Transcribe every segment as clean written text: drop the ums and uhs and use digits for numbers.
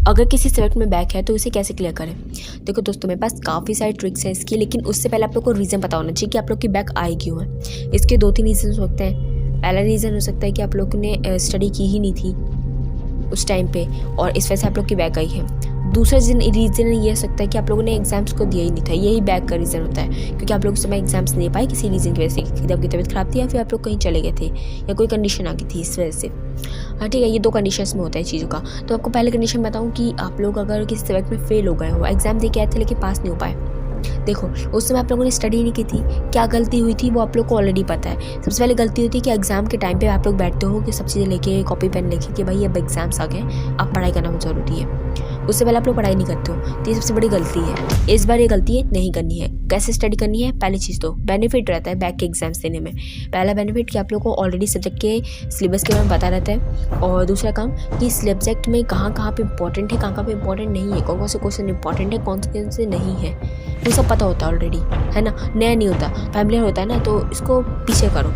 अगर किसी सब्जेक्ट में बैक है तो उसे कैसे क्लियर करें। देखो दोस्तों, मेरे पास काफ़ी सारी ट्रिक्स है इसकी, लेकिन उससे पहले आप लोग को रीज़न पता होना चाहिए कि आप लोग की बैक आई क्यों है। इसके 2-3 रीज़न हो सकते हैं। पहला रीज़न हो सकता है कि आप लोगों ने स्टडी की ही नहीं थी उस टाइम पे और इस वजह से आप लोग की बैक आई है। दूसरा रीज़न ये हो सकता है कि आप लोगों ने एग्जाम्स को दिया ही नहीं था, यही बैक का रीज़न होता है, क्योंकि आप लोग उस समय एग्जाम्स नहीं पाए किसी रीज़न की वजह से, कि आपकी तबीयत खराब थी या फिर आप लोग कहीं चले गए थे या कोई कंडीशन आ गई थी इस वजह से। हाँ ठीक है, ये 2 कंडीशंस में होता है चीज़ों का। तो आपको पहले कंडीशन बताऊँ कि आप लोग अगर किसी सब्जेक्ट में फेल हो गए हो, एग्जाम दे के आए थे लेकिन पास नहीं हो पाए। देखो, उस समय आप लोगों ने स्टडी नहीं की थी, क्या गलती हुई थी वो आप लोग को ऑलरेडी पता है। सबसे पहले गलती होती है कि एग्जाम के टाइम पे आप लोग बैठते हो कि सब चीज़ें लेके कॉपी पेन लेके कि भाई अब एग्जाम्स आ गए, अब पढ़ाई करना बहुत ज़रूरी है। उससे पहले आप लोग पढ़ाई नहीं करते हो, तो ये सबसे बड़ी गलती है। इस बार ये गलती नहीं करनी है। कैसे स्टडी करनी है? पहली चीज़ तो बेनिफिट रहता है बैक के एग्जाम्स देने में। पहला बेनिफिट कि आप लोग को ऑलरेडी सब्जेक्ट के सिलेबस के बारे में पता रहता है, और दूसरा काम कि सब्जेक्ट में कहाँ पे इंपॉर्टेंट है, कहाँ पे इंपॉर्टेंट नहीं है, कौन कौन से क्वेश्चन इंपॉर्टेंट है, कौन से नहीं है, वो सब पता होता है ऑलरेडी, है ना। नया नहीं होता, फैमिलियर होता है ना। तो इसको पीछे करो।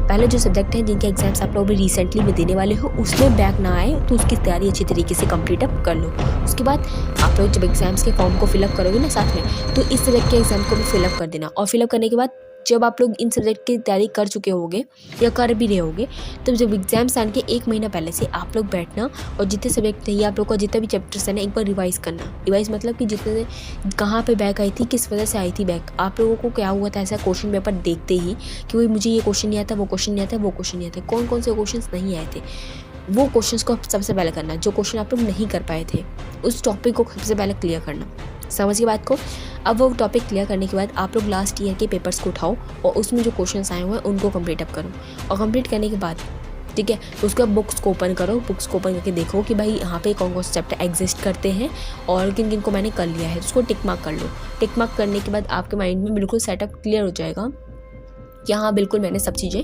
पहले जो सब्जेक्ट हैं जिनके एग्जाम्स आप लोग अभी रिसेंटली में देने वाले हो, उसमें बैक ना आए तो उसकी तैयारी अच्छी तरीके से कंप्लीट अप कर लो। उसके बाद आप लोग जब एग्जाम्स के फॉर्म को फिलअप करोगे ना साथ में, तो इस सब्जेक्ट के एग्जाम को भी फिलअप कर देना। और फिलअप करने के बाद जब आप लोग इन सब्जेक्ट की तैयारी कर चुके होगे या कर भी रहे होगे, तो जब एग्जाम्स आने के 1 महीना पहले से आप लोग बैठना और जितने सब्जेक्ट थे या आप लोग का जितना भी चैप्टर्स है ना, एक बार रिवाइज़ करना। रिवाइज़ मतलब कि जितने कहाँ पे बैक आई थी, किस वजह से आई थी बैक, आप लोगों को क्या हुआ था ऐसा क्वेश्चन पेपर देखते ही कि भाई मुझे ये क्वेश्चन नहीं आता, वो क्वेश्चन नहीं आता, वो क्वेश्चन नहीं आता, कौन कौन से क्वेश्चन नहीं आए थे, वो क्वेश्चंस को सबसे पहले करना। जो क्वेश्चन आप लोग नहीं कर पाए थे, उस टॉपिक को सबसे पहले क्लियर करना। समझिए बात को। अब वो टॉपिक क्लियर करने के बाद आप लोग लास्ट ईयर के पेपर्स को उठाओ और उसमें जो क्वेश्चंस आए हुए हैं उनको कंप्लीट अप करो। और कंप्लीट करने के बाद ठीक है, तो उसका बुक्स को ओपन करो। बुक्स को ओपन करके देखो कि भाई यहाँ पे कौन कौन से चैप्टर एग्जिस्ट करते हैं और किन किन को मैंने कर लिया है, उसको टिक मार्क कर लो। टिक मार्क करने के बाद आपके माइंड में बिल्कुल सेटअप क्लियर हो जाएगा कि हाँ बिल्कुल मैंने सब चीज़ें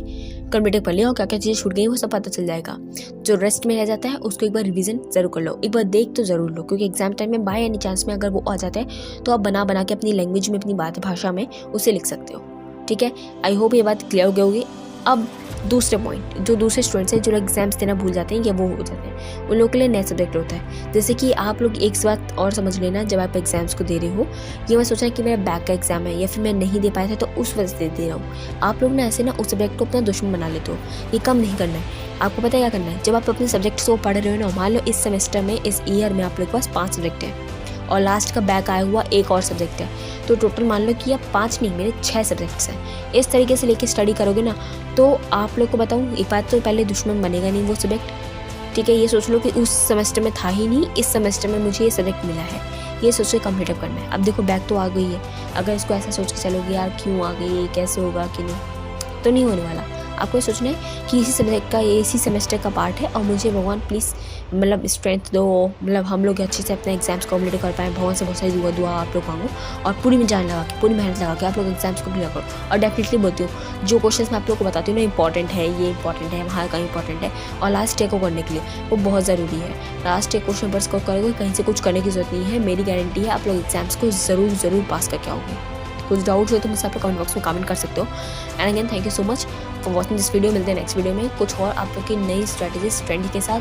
कंप्लीट कर लिया और क्या क्या चीज़ें छूट गई वो सब पता चल जाएगा। जो रेस्ट में रह जाता है उसको एक बार रिवीजन ज़रूर कर लो, एक बार देख तो ज़रूर लो, क्योंकि एग्जाम टाइम में बाय एनी चांस में अगर वो आ जाता है तो आप बना के अपनी लैंग्वेज में, अपनी भाषा में उसे लिख सकते हो। ठीक है, आई होप ये बात क्लियर हो गई होगी। अब दूसरे पॉइंट, जो दूसरे स्टूडेंट्स हैं जो एग्जाम्स देना भूल जाते हैं या वो हो जाते हैं, उन लोगों के लिए नया सब्जेक्ट होता है। जैसे कि आप लोग एक बात और समझ लेना, जब आप एग्जाम्स को दे रहे हो, ये मैं सोचना कि मेरा बैक का एग्जाम है या फिर मैं नहीं दे पाया था तो उस वजह से दे रहा हूँ। आप लोग ना ऐसे ना उस सब्जेक्ट को अपना दुश्मन बना लेते हो। ये कम नहीं करना है। आपको पता है क्या करना है? जब आप अपने सब्जेक्ट्स को पढ़ रहे हो ना, मान लो इस सेमेस्टर में, इस ईयर में आप लोग के पास 5 सब्जेक्ट है और लास्ट का बैक आया हुआ एक और सब्जेक्ट है, तो टोटल मान लो कि आप 5 नहीं, मेरे 6 सब्जेक्ट्स हैं। इस तरीके से लेके स्टडी करोगे ना, तो आप लोग को बताऊँ एक बात, तो पहले दुश्मन बनेगा नहीं वो सब्जेक्ट। ठीक है, ये सोच लो कि उस सेमेस्टर में था ही नहीं, इस सेमेस्टर में मुझे ये सब्जेक्ट मिला है, ये सोच के कंप्लीट अप करना है। अब देखो बैक तो आ गई है, अगर इसको ऐसा सोच के चलोगे यार क्यों आ गई, कैसे होगा कि नहीं, तो नहीं होने वाला। आपको ये सोचना है कि इसी सब्जेक्ट का, ये इसी सेमेस्टर का पार्ट है और मुझे भगवान प्लीज़ मतलब स्ट्रेंथ दो, मतलब हम लोग अच्छे से अपने एग्जाम्स को कंप्लीट कर पाएँ। भगवान से बहुत सारी दुआ आप लोग मांगो और पूरी जान लगा के, पूरी मेहनत लगा के आप लोग एग्जाम्स को क्लियर करो। और डेफिनेटली बोलती हूँ, जो क्वेश्चन मैं आप लोग को बताती हूँ ना, इंपॉर्टेंट है, ये इंपॉर्टेंट है, वहाँ का इंपॉर्टेंट है, और लास्ट डे को करने के लिए वो बहुत ज़रूरी है। लास्ट डे क्वेश्चन पेपर्स को करोगे, कहीं से कुछ करने की जरूरत नहीं है। मेरी गारंटी है आप लोग एग्जाम्स को ज़रूर पास करके आओगे। कुछ डाउट्स हो तो मुझसे आप कमेंट बॉक्स में कमेंट कर सकते हो। And again thank you so much for watching this video. मिलते हैं नेक्स्ट वीडियो में कुछ और आप लोग की नई स्ट्रैटेजीज ट्रेंड के साथ।